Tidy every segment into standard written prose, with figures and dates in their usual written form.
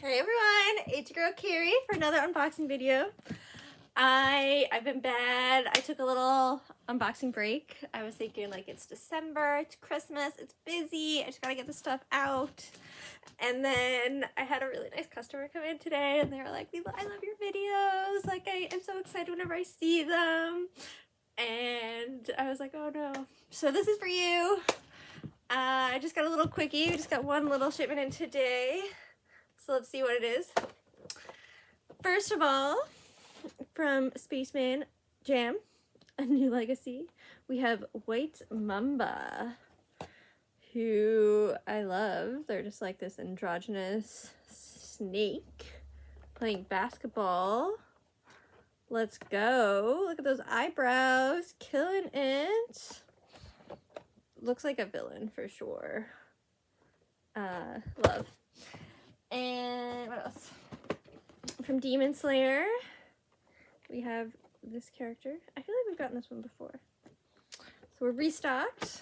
Hey everyone, it's your girl Carrie for another unboxing video. I've been bad. I took a little unboxing break. I was thinking like it's December, it's Christmas, it's busy, I just gotta get the stuff out. And then I had a really nice customer come in today and they were like, I love your videos. Like I am so excited whenever I see them. And I was like, oh no. So this is for you. I just got a little quickie. We just got one little shipment in today. So let's see what it is. First of all, from Spaceman Jam, A New Legacy, we have White Mamba, who I love. They're just like this androgynous snake playing basketball. Let's go. Look at those eyebrows. Killing it. Looks like a villain for sure. Love. And what else? From Demon Slayer, we have this character. I feel like we've gotten this one before. So we're restocked.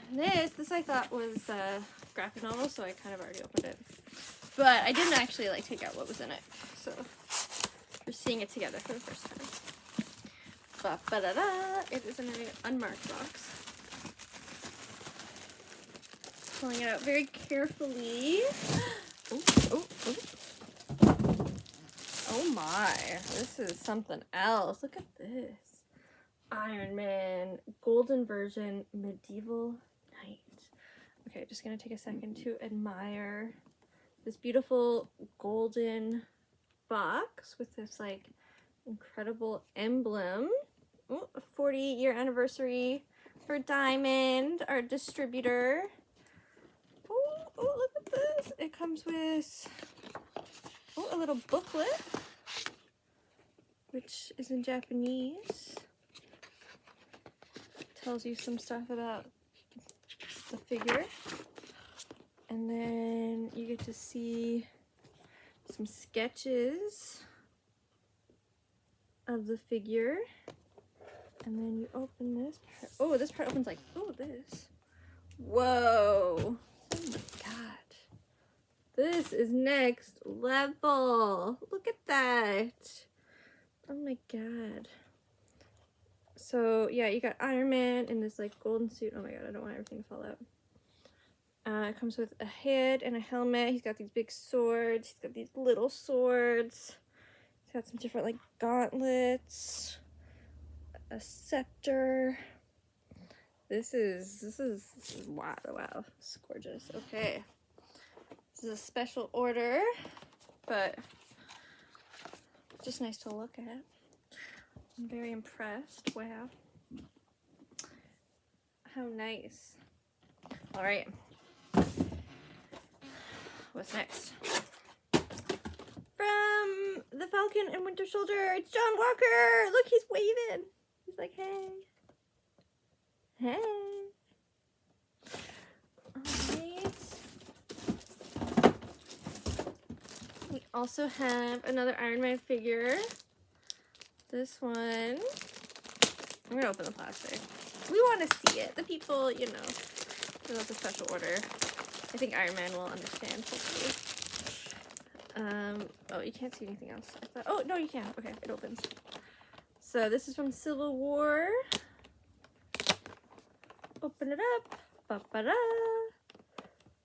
And this I thought was a graphic novel, so I kind of already opened it. But I didn't actually like take out what was in it. So we're seeing it together for the first time. Ba-ba-da-da. It is in an unmarked box. Pulling it out very carefully. Oh my, this is something else. Look at this. Iron Man golden version medieval knight. Okay, just gonna take a second to admire this beautiful golden box with this like incredible emblem. Oh, a 40-year anniversary for Diamond, our distributor. Oh, look at this. It comes with a little booklet, which is in Japanese. Tells you some stuff about the figure. And then you get to see some sketches of the figure. And then you open this part. Oh, this part opens like, oh, this. Whoa. Oh my god. This is next level. Look at that. Oh my god. So yeah, you got Iron Man in this like golden suit. Oh my god, I don't want everything to fall out. It comes with a head and a helmet. He's got these big swords. He's got these little swords. He's got some different like gauntlets. A scepter. This is wow, it's gorgeous. Okay, this is a special order, but just nice to look at. I'm very impressed. Wow, how nice. All right, what's next? From the Falcon and Winter Soldier, it's John Walker. Look, he's waving. He's like, hey. Hey. Alright. We also have another Iron Man figure. This one. I'm gonna open the plastic. We want to see it. The people, you know, that's a special order. I think Iron Man will understand, hopefully. Oh, you can't see anything else. I thought, oh, no, you can. Okay, it opens. So this is from Civil War. Open it up. Ba-ba-da.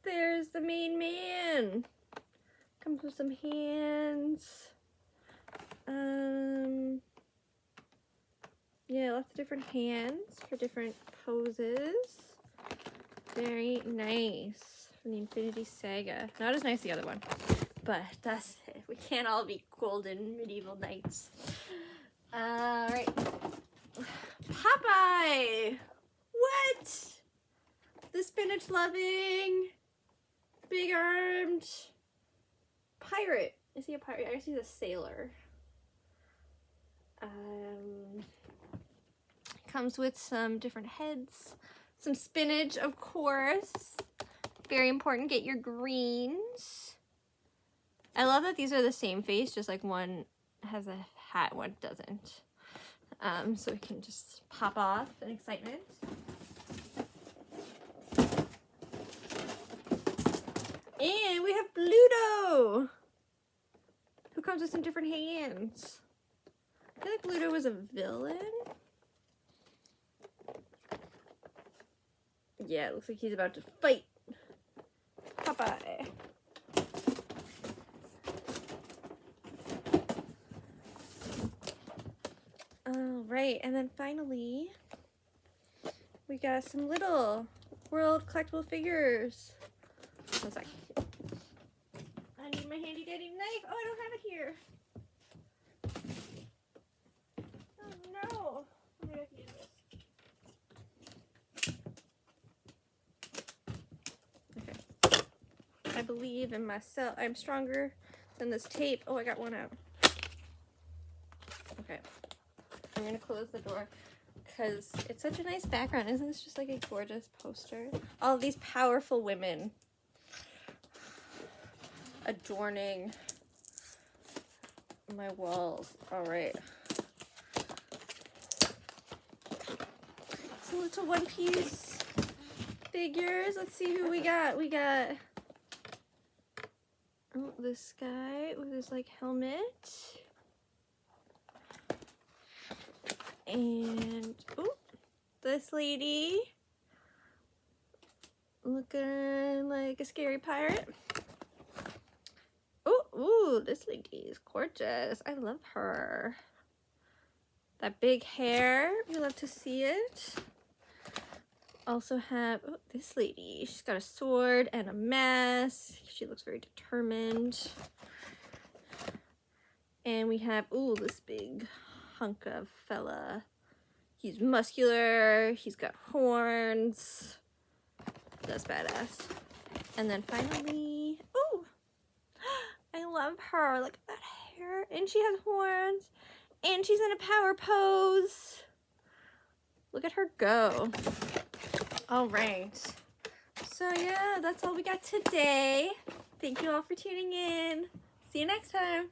There's the main man. Comes with some hands. Yeah, lots of different hands for different poses. Very nice. From the Infinity Saga. Not as nice as the other one, but that's it. We can't all be golden medieval knights. Alright. Popeye! What? The spinach loving, big armed pirate. Is he a pirate? I guess he's a sailor. Comes with some different heads, some spinach, of course. Very important. Get your greens. I love that these are the same face, just like one has a hat, one doesn't. So we can just pop off in excitement. And we have blue comes with some different hands. I feel like Ludo was a villain. Yeah, it looks like he's about to fight Popeye. Alright, and then finally, we got some little world collectible figures. One sec. I need my handy dandy knife. Oh, I don't have it here. Oh no. I'm gonna have to use this. Okay. I believe in myself. I'm stronger than this tape. Oh, I got one out. Okay. I'm gonna close the door because it's such a nice background. Isn't this just like a gorgeous poster? All of these powerful women adorning my walls. All right. Some little One Piece figures. Let's see who we got. We got this guy with his like helmet. And this lady looking like a scary pirate. Ooh, this lady is gorgeous. I love her. That big hair, we love to see it. Also have this lady. She's got a sword and a mask. She looks very determined. And we have this big hunk of fella. He's muscular. He's got horns. That's badass. And then finally, I love her. Look at that hair. And she has horns. And she's in a power pose. Look at her go. All right. So yeah, that's all we got today. Thank you all for tuning in. See you next time.